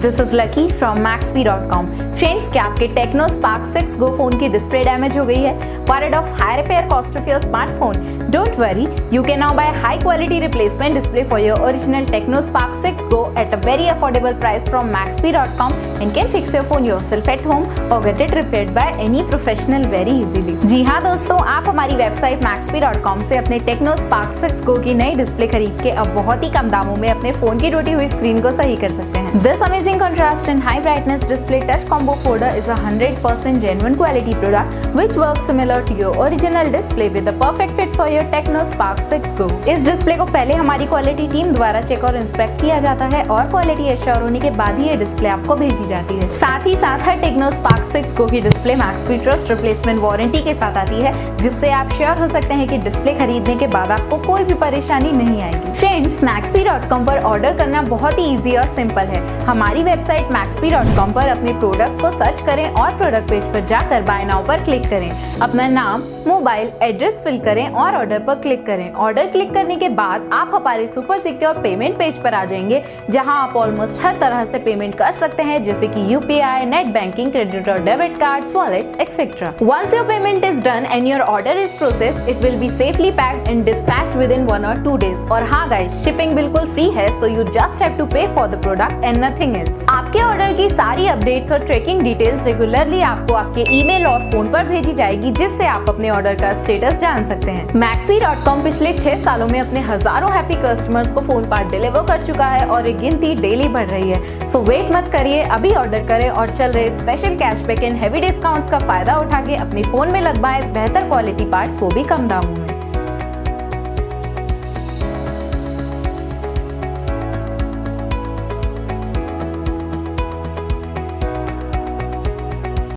This is lucky from Maxbhi.com। Friends, क्या आपके Tecno Spark 6 गो phone की डिस्प्ले डैमेज हो गई है? Worried of high repair cost of your smartphone? Don't worry, you can now buy high quality replacement display for your original Tecno Spark 6 Go at a very affordable price from Maxbhi.com and can fix your phone yourself at home or get it repaired by any professional very easily। जी हाँ दोस्तों, आप हमारी website Maxbhi.com से अपने Tecno Spark 6 Go की नई display खरीद के अब बहुत ही कम दामों में अपने फोन की टूटी हुई स्क्रीन को सही कर सकते हैं। This amazing contrast and high brightness display touch combo folder is a 100% genuine quality product which works similar to your original display with a perfect fit for your Tecno Spark 6 Go। इस display को पहले हमारी quality team द्वारा check और inspect किया जाता है और क्वालिटी एश्योर होने के बाद ही ये डिस्प्ले आपको भेजी जाती है। साथ ही साथ हर Tecno Spark 6 Go की display Maxbhi trust replacement warranty के साथ आती है, जिससे आप श्योर हो सकते हैं कि डिस्प्ले खरीदने के बाद आपको कोई भी परेशानी नहीं आएगी। फ्रेंड्स, Maxbhi.com पर ऑर्डर करना बहुत ही ईजी और सिंपल है। हमारी वेबसाइट Maxbhi.com पर अपने प्रोडक्ट को सर्च करें और प्रोडक्ट पेज पर जाकर बाय नाउ पर क्लिक करें। अपना नाम, मोबाइल एड्रेस फिल करें और ऑर्डर पर क्लिक करें। ऑर्डर क्लिक करने के बाद आप हमारे सुपर सिक्योर पेमेंट पेज पर आ जाएंगे, जहां आप ऑलमोस्ट हर तरह से पेमेंट कर सकते हैं, जैसे कि यूपीआई, नेट बैंकिंग, क्रेडिट और debit cards, wallets etcetera. Once your payment is done and your order is processed, it will be safely packed and dispatched within 1 or 2 days। और हाँ गाइस, शिपिंग बिल्कुल free है, so you just have to pay for the product and nothing else. आपके order की सारी updates और tracking details regularly आपको आपके ईमेल और फोन पर भेजी जाएगी, जिससे आप अपने ऑर्डर का स्टेटस जान सकते हैं। Maxbhi.com पिछले 6 सालों में अपने हजारों हैप्पी कस्टमर्स को फोन पार्ट डिलीवर कर चुका है और ये गिनती डेली बढ़ रही है। सो वेट मत करिए, अभी ऑर्डर करें और चल रहे special cashback and heavy discounts का फायदा उठा के अपने फोन में लगवाएं बेहतर क्वालिटी पार्ट्स, वो भी कम दामों में।